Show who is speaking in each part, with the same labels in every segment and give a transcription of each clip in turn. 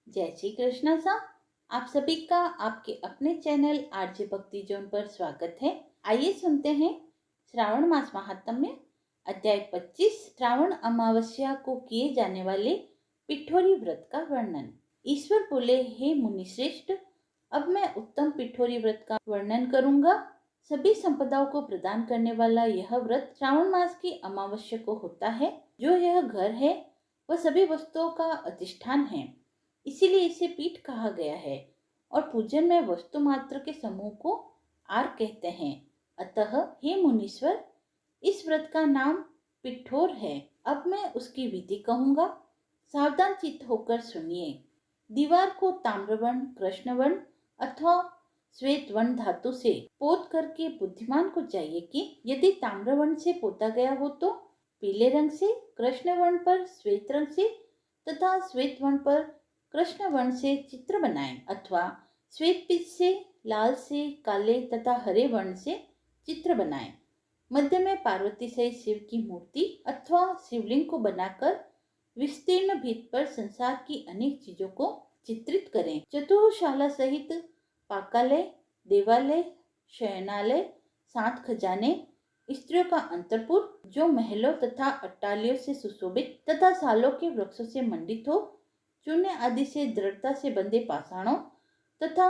Speaker 1: जय श्री कृष्ण सा। आप सभी का आपके अपने चैनल आरजे भक्ति जोन पर स्वागत है। आइए सुनते हैं श्रावण मास महात्म्य अध्याय 25 श्रावण अमावस्या को किए जाने वाले पिठोरी व्रत का वर्णन। ईश्वर बोले, हे मुनिश्रेष्ठ, अब मैं उत्तम पिठोरी व्रत का वर्णन करूंगा। सभी संपदाओं को प्रदान करने वाला यह व्रत श्रावण मास की अमावस्या को होता है। जो यह घर है वह सभी वस्तुओं का अधिष्ठान है, इसीलिए इसे पीठ कहा गया है और पूजन में वस्तु मात्र के समूह को आर कहते हैं। अतः हे मुनीश्वर, इस व्रत का नाम पिठोर है। अब मैं उसकी विधि कहूंगा, सावधान चित्त होकर सुनिए। दीवार को ताम्रवर्ण, कृष्णवर्ण अथवा श्वेतवर्ण धातु से पोत करके बुद्धिमान को चाहिए कि यदि ताम्रवर्ण से पोता गया हो तो पीले रंग से, कृष्णवर्ण पर श्वेत रंग से तथा श्वेतवर्ण पर कृष्ण वर्ण से चित्र बनाएं, अथवा श्वेत पीच से, लाल से, काले तथा हरे वर्ण से चित्र बनाएं। मध्य में पार्वती सहित शिव की मूर्ति अथवा शिवलिंग को बनाकर विस्तीर्ण भित्ति पर संसार की अनेक चीजों को चित्रित करें। चतुर्शाला सहित पाकालय, देवालय, शयनालय, 7 खजाने, स्त्रियों का अंतरपुर जो महलों तथा अट्टालियों से सुशोभित तथा सालों के वृक्षों से मंडित हो, चूने आदि से दृढ़ता से बंधे पाषाणों तथा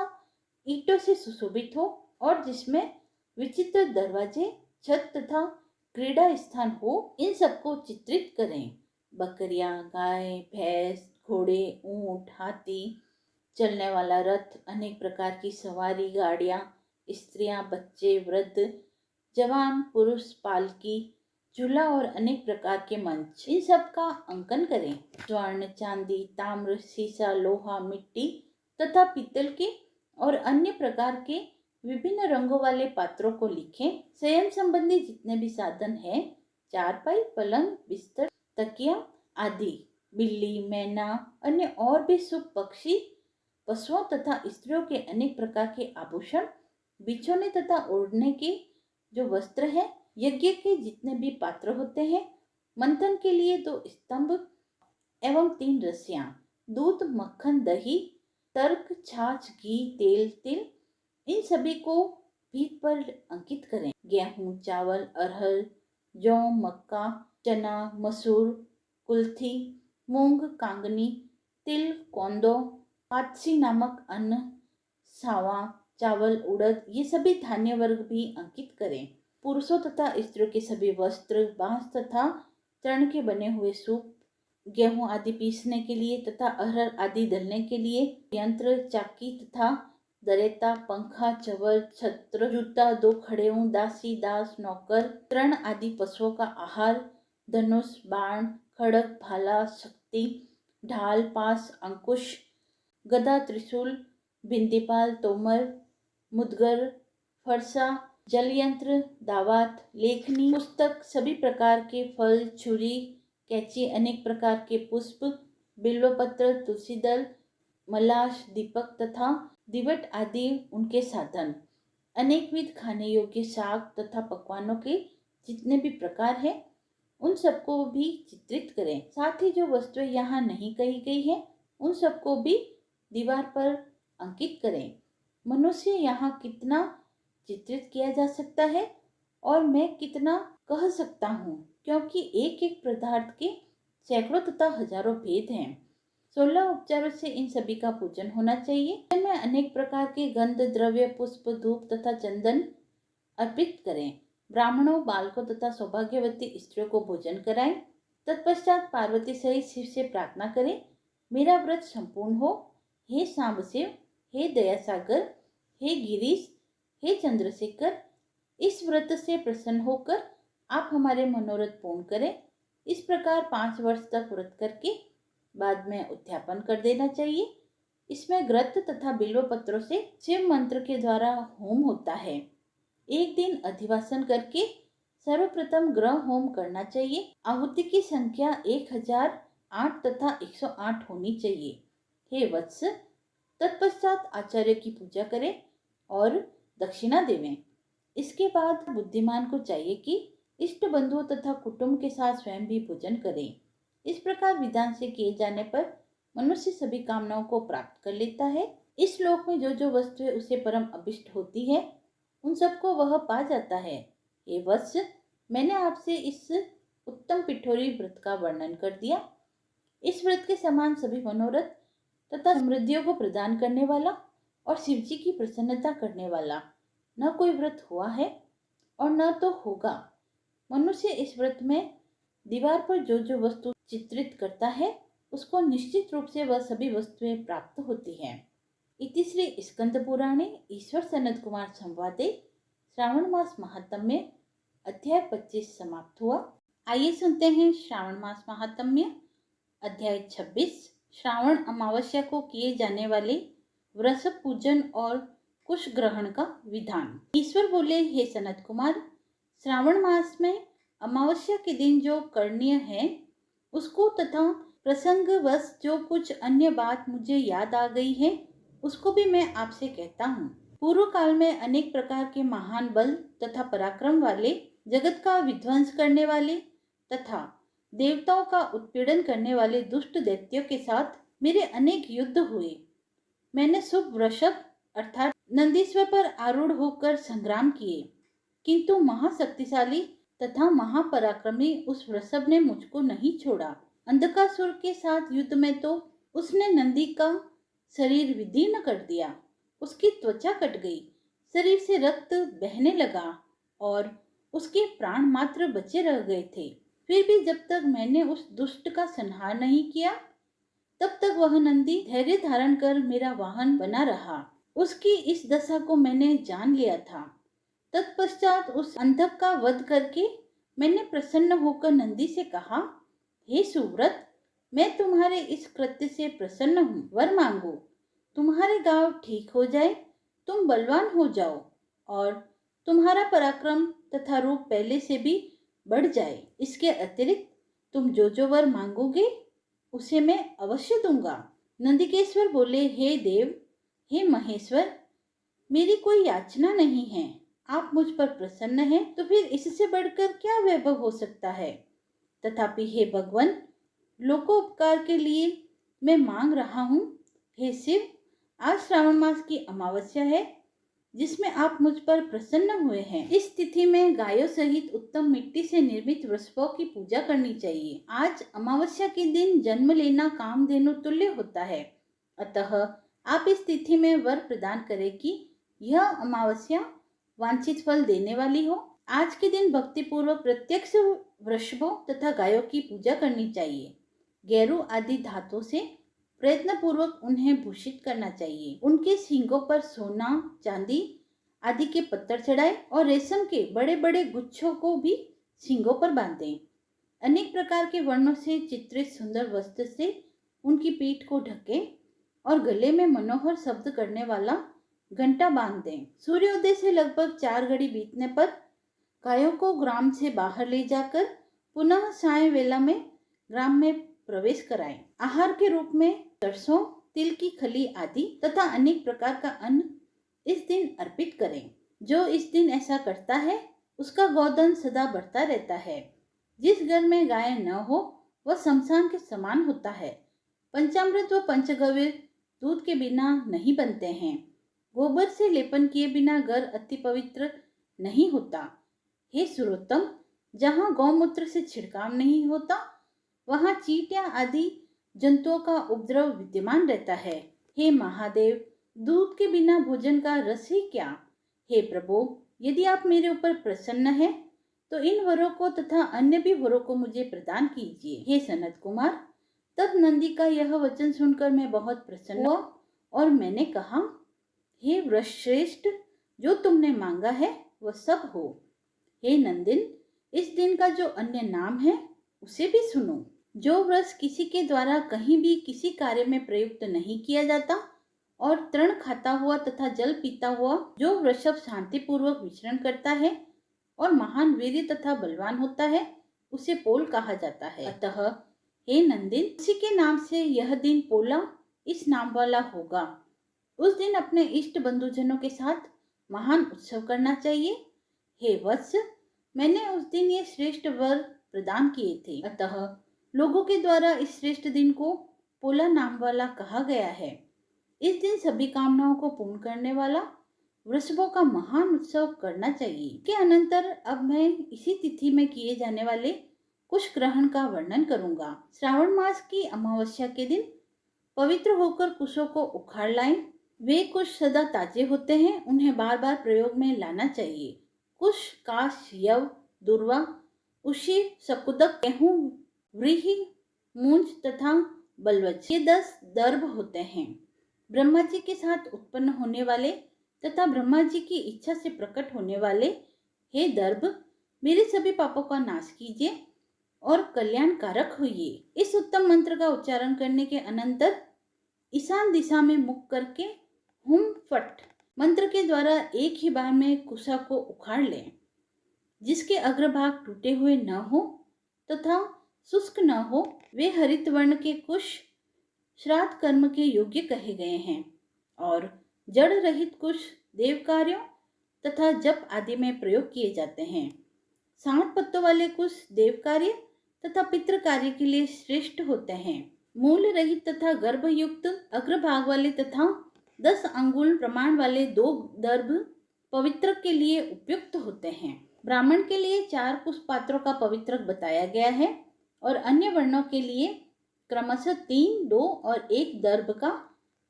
Speaker 1: ईंटों से सुशोभित हो और जिसमें विचित्र दरवाजे, छत तथा क्रीड़ा स्थान हो, इन सबको चित्रित करें। बकरियां, गाय, भैंस, घोड़े, ऊंट, हाथी, चलने वाला रथ, अनेक प्रकार की सवारी गाड़ियां, स्त्रियां, बच्चे, वृद्ध, जवान, पुरुष, पालकी, झूला और अनेक प्रकार के मंच, इन सब का अंकन करें। स्वर्ण, चांदी, ताम्र, सीसा, लोहा, मिट्टी तथा पीतल के और अन्य प्रकार के विभिन्न रंगों वाले पात्रों को लिखें। शयन संबंधी जितने भी साधन हैं, चारपाई, पलंग, बिस्तर, तकिया आदि, बिल्ली, मैना, अन्य और भी शुभ पक्षी, पशुओं तथा स्त्रियों के अनेक प्रकार के आभूषण, बिछोने तथा ओढ़ने के जो वस्त्र है, यज्ञ के जितने भी पात्र होते हैं, मंथन के लिए 2 स्तंभ एवं 3 रस्सियां, दूध, मक्खन, दही, तर्क, छाछ, घी, तेल, तिल, इन सभी को पीठ पर अंकित करें। गेहूं, चावल, अरहर, जौ, मक्का, चना, मसूर, कुल्थी, मूंग, कांगनी, तिल, कोंदो, पातसी नामक अन्न, सावा, चावल, उड़द, ये सभी धान्य वर्ग भी अंकित करें। पुरुषों तथा स्त्रियों के सभी वस्त्र, बांस तथा तृण के बने हुए सूप, गेहूं आदि पीसने के लिए तथा अरहर आदि दलने के लिए यंत्र, चाकी तथा दरेता, पंखा, चवर, छत्र, जूता, 2 खड़ेऊ, दासी, दास, नौकर, तृण आदि पशुओं का आहार, धनुष, बाण, खड़ग, भाला, शक्ति, ढाल, पास, अंकुश, गदा, त्रिशूल, भिंदीपाल, तोमर, मुदगर, फरसा, जल यंत्र, दावात, लेखनी, पुस्तक, सभी प्रकार के फल, छुरी, कैंची, अनेक प्रकार के पुष्प, बिल्वपत्र, तुलसी दल, मलाश, दीपक तथा दिवट आदि उनके साधन, अनेकविध खाने योग्य साग तथा पकवानों के जितने भी प्रकार हैं, उन सबको भी चित्रित करें। साथ ही जो वस्तुएं यहाँ नहीं कही गई है, उन सबको भी दीवार पर अंकित करें। मनुष्य यहाँ कितना चित्रित किया जा सकता है और मैं कितना कह सकता हूँ, क्योंकि एक एक पदार्थ के सैकड़ों तथा हजारों भेद हैं। 16 उपचारों से इन सभी का पूजन होना चाहिए। में अनेक प्रकार के गंध, द्रव्य, पुष्प, धूप तथा चंदन अर्पित करें। ब्राह्मणों, बालकों तथा सौभाग्यवती स्त्रियों को भोजन कराएं। तत्पश्चात पार्वती सहित शिव से प्रार्थना करें, मेरा व्रत संपूर्ण हो। हे सांब शिव, हे दयासागर, हे गिरीश, हे चंद्रशेखर, इस व्रत से प्रसन्न होकर आप हमारे मनोरथ पूर्ण करें। इस प्रकार 5 वर्ष तक व्रत करके बाद में उद्यापन कर देना चाहिए। इसमें ग्रत तथा बिल्व पत्रों से शिव मंत्र के द्वारा होम होता है। एक दिन अधिवासन करके सर्वप्रथम ग्रह होम करना चाहिए। आहुति की संख्या 1008 तथा 108 होनी चाहिए। हे वत्स, तत्पश्चात आचार्य की पूजा करें और दक्षिणा देवें। इसके बाद बुद्धिमान को चाहिए कि इष्ट बंधुओं तथा कुटुंब के साथ स्वयं भी भोजन करें। इस प्रकार विधान से किए जाने पर मनुष्य सभी कामनाओं को प्राप्त कर लेता है। इस श्लोक में जो जो वस्तुएं उसे परम अभिष्ट होती है उन सबको वह पा जाता है। हे वत्स, मैंने आपसे इस उत्तम पिठोरी व्रत का वर्णन कर दिया। इस व्रत के समान सभी मनोरथ तथा समृद्धियों को प्रदान करने वाला और शिव जी की प्रसन्नता करने वाला न कोई व्रत हुआ है और न तो होगा। मनुष्य इस व्रत में दीवार पर जो जो वस्तु चित्रित करता है उसको निश्चित रूप से वह सभी वस्तुएं प्राप्त होती हैं। इति श्री स्कंद पुराणे ईश्वर सनत कुमार संवादे श्रावण मास महात्म्य अध्याय 25 समाप्त हुआ। आइए सुनते हैं श्रावण मास महात्म्य अध्याय 26 श्रावण अमावस्या को किए जाने वाले व्रत पूजन और कुश ग्रहण का विधान। ईश्वर बोले, हे सनत कुमार, श्रावण मास में अमावस्या के दिन जो करणीय है उसको तथा प्रसंगवश जो कुछ अन्य बात मुझे याद आ गई है उसको भी मैं आपसे कहता हूँ। पूर्व काल में अनेक प्रकार के महान बल तथा पराक्रम वाले, जगत का विध्वंस करने वाले तथा देवताओं का उत्पीड़न करने वाले दुष्ट दैत्यों के साथ मेरे अनेक युद्ध हुए। मैंने शुभ वृषभ अर्थात नंदीश्वर पर आरूढ़ होकर संग्राम किए, किंतु महाशक्तिशाली तथा महापराक्रमी उस वृषभ ने मुझको नहीं छोड़ा। अंधकासुर के साथ युद्ध में तो उसने नंदी का शरीर विदीर्ण कर दिया, उसकी त्वचा कट गई, शरीर से रक्त बहने लगा और उसके प्राण मात्र बचे रह गए थे। फिर भी जब तक मैंने उस दुष्ट का संहार नहीं किया तब तक वह नंदी धैर्य धारण कर मेरा वाहन बना रहा। उसकी इस दशा को मैंने जान लिया था। तत्पश्चात उस अंधक का वध करके मैंने प्रसन्न होकर नंदी से कहा, हे सुव्रत, मैं तुम्हारे इस कृत्य से प्रसन्न हूँ। वर मांगो, तुम्हारे गांव ठीक हो जाए, तुम बलवान हो जाओ और तुम्हारा पराक्रम तथा रूप पहले से भी बढ़ जाए। इसके अतिरिक्त तुम जो जो वर मांगोगे उसे मैं अवश्य दूंगा। नंदिकेश्वर बोले, हे देव, हे महेश्वर, मेरी कोई याचना नहीं है। आप मुझ पर प्रसन्न हैं तो फिर इससे बढ़कर क्या वैभव हो सकता है। तथापि हे भगवान, लोकोपकार के लिए मैं मांग रहा हूँ। हे शिव, आज श्रावण मास की अमावस्या है जिसमें आप मुझ पर प्रसन्न हुए हैं। इस तिथि में गायों सहित उत्तम मिट्टी से निर्मित वृषभों की पूजा करनी चाहिए। आज अमावस्या के दिन जन्म लेना कामधेनु तुल्य होता है। अतः आप इस तिथि में वर प्रदान करें कि यह अमावस्या वांछित फल देने वाली हो। आज के दिन भक्ति पूर्वक प्रत्यक्ष वृषभों तथा गायों की पूजा करनी चाहिए। गेरू आदि धातु से प्रयत्न पूर्वक उन्हें भूषित करना चाहिए। उनके सींगों पर सोना, चांदी आदि के पत्थर चढ़ाए और रेशम के बड़े बड़े गुच्छों को भी सींगों पर बांधें। अनेक प्रकार के वर्णों से चित्रित सुंदर वस्त्र से उनकी पीठ को ढकें और गले में मनोहर शब्द करने वाला घंटा बांध दें। सूर्योदय से लगभग 4 घड़ी बीतने पर गायों को ग्राम से बाहर ले जाकर पुनः साय वेला में ग्राम में प्रवेश कराएं। आहार के रूप में सरसों, तिल की खली आदि तथा अनेक प्रकार का अन्न इस दिन अर्पित करें। जो इस दिन ऐसा करता है उसका गोधन सदा बढ़ता रहता है। जिस घर में गाय न हो वह शमशान के समान होता है। पंचामृत व पंचगव्य दूध के बिना नहीं बनते हैं। गोबर से लेपन किए बिना घर अति पवित्र नहीं होता। हे सुरोत्तम, जहाँ गौमूत्र से छिड़काव नहीं होता वहाँ चींटियां आदि जंतुओं का उपद्रव विद्यमान रहता है। हे महादेव, दूध के बिना भोजन का रस ही क्या। हे प्रभु, यदि आप मेरे ऊपर प्रसन्न हैं तो इन वरों को तथा अन्य भी वरों को मुझे प्रदान कीजिए। हे सनत कुमार, तब नंदी का यह वचन सुनकर मैं बहुत प्रसन्न हुआ और मैंने कहा, हे वृषश्रेष्ठ, जो तुमने मांगा है वह सब हो। हे नंदिन, इस दिन का जो अन्य नाम है उसे भी सुनो। जो वृक्ष किसी के द्वारा कहीं भी किसी कार्य में प्रयुक्त नहीं किया जाता और तृण खाता हुआ तथा जल पीता हुआ जो वृषभ शांति पूर्वक विचरण करता है और महान वीर तथा बलवान होता है उसे पोल कहा जाता है। अतः हे नंदिन, इसी के नाम से यह दिन पोला इस नाम वाला होगा। उस दिन अपने इष्ट बंधुजनों के साथ महान उत्सव करना चाहिए। हे वत्स, मैंने उस दिन ये श्रेष्ठ वर प्रदान किए थे। अतः लोगों के द्वारा इस श्रेष्ठ दिन को पोला नाम वाला कहा गया है। इस दिन सभी कामनाओं को पूर्ण करने वाला वृषभों का महान उत्सव करना चाहिए। के अनंतर अब मैं इसी तिथि में किए जाने वाले कुश ग्रहण का वर्णन करूंगा। श्रावण मास की अमावस्या के दिन पवित्र होकर कुशों को उखाड़ लाएं। वे कुश सदा ताजे होते हैं, उन्हें बार बार प्रयोग में लाना चाहिए। कुश, काश, यव, दुर्वा, उशी, शकुदक, गेहूं, व्रीहि, मूंज तथा बलवज, ये 10 दर्भ होते हैं। ब्रह्मा जी के साथ उत्पन्न होने वाले तथा ब्रह्मा जी की इच्छा से प्रकट होने वाले हे दर्भ, मेरे सभी पापों का नाश कीजिए और कल्याणकारक होइए। इस उत्तम मंत्र का उच्चारण करने के अनंतर ईशान दिशा में मुख करके हुम फट मंत्र के द्वारा एक ही बार में कुशा को उखाड़ लें। जिसके अग्रभाग टूटे हुए न हो तथा शुष्क न हो, वे हरित वर्ण के कुश श्राद्ध कर्म के योग्य कहे गए हैं और जड़ रहित कुश देव कार्यों तथा जप आदि में प्रयोग किए जाते हैं। 7 पत्तों वाले कुश देव कार्य तथा पितृ कार्य के लिए श्रेष्ठ होते हैं। मूल रहित तथा गर्भयुक्त अग्रभाग वाले तथा 10 अंगुल प्रमाण वाले 2 दर्भ पवित्र के लिए उपयुक्त होते हैं। ब्राह्मण के लिए 4 कुश पात्रों का पवित्रक बताया गया है और अन्य वर्णों के लिए क्रमशः 3, 2 और 1 दर्भ का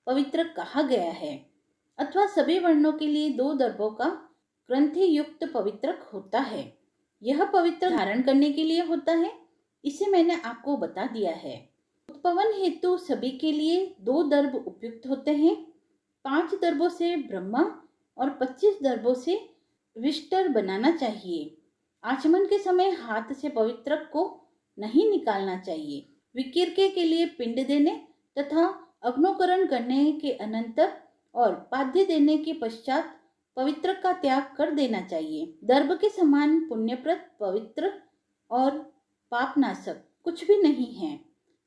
Speaker 1: पवित्रक कहा गया है, अथवा सभी वर्णों के लिए 2 दर्भों का ग्रंथि युक्त पवित्रक होता है। यह पवित्र धारण करने के लिए होता है, इसे मैंने आपको बता दिया है। उत्पवन हेतु सभी के लिए 2 दर्भ उपयुक्त होते हैं। 5 दर्भों से ब्रह्मा और 25 दर्भों से विष्टर बनाना चाहिए। आचमन के समय हाथ से पवित्रक को नहीं निकालना चाहिए। विकिरके के लिए पिंड देने तथा अग्नोकरण करने के अनंतर और पाद्य देने के पश्चात पवित्रक का त्याग कर देना चाहिए। दर्भ के समान पुण्यप्रद, पवित्र और पापनाशक कुछ भी नहीं है।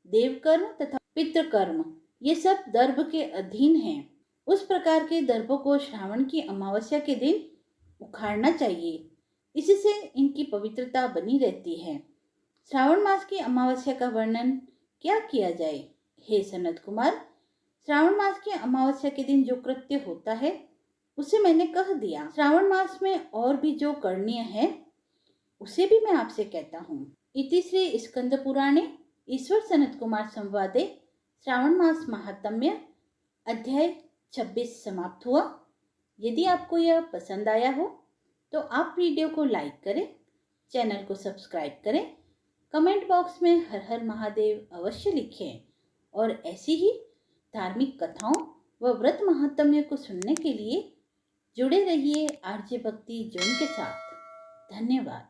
Speaker 1: देवकर्म तथा पितृकर्म ये सब दर्भ के अधीन हैं। उस प्रकार के दर्भों को श्रावण की अमावस्या के दिन उखाड़ना चाहिए, इससे इनकी पवित्रता बनी रहती है। श्रावण मास की अमावस्या का वर्णन क्या किया जाए? हे सनत कुमार, श्रावण मास की अमावस्या के दिन जो कृत्य होता है उसे मैंने कह दिया। श्रावण मास में और भी जो करणीय है उसे भी मैं आपसे कहता हूँ। इति श्री स्कंद पुराणे ईश्वर सनत कुमार संवादे श्रावण मास महात्म्य अध्याय 26 समाप्त हुआ। यदि आपको यह पसंद आया हो तो आप वीडियो को लाइक करें, चैनल को सब्सक्राइब करें, कमेंट बॉक्स में हर हर महादेव अवश्य लिखें और ऐसी ही धार्मिक कथाओं व व्रत महात्म्य को सुनने के लिए जुड़े रहिए आरजे भक्ति जोन के साथ। धन्यवाद।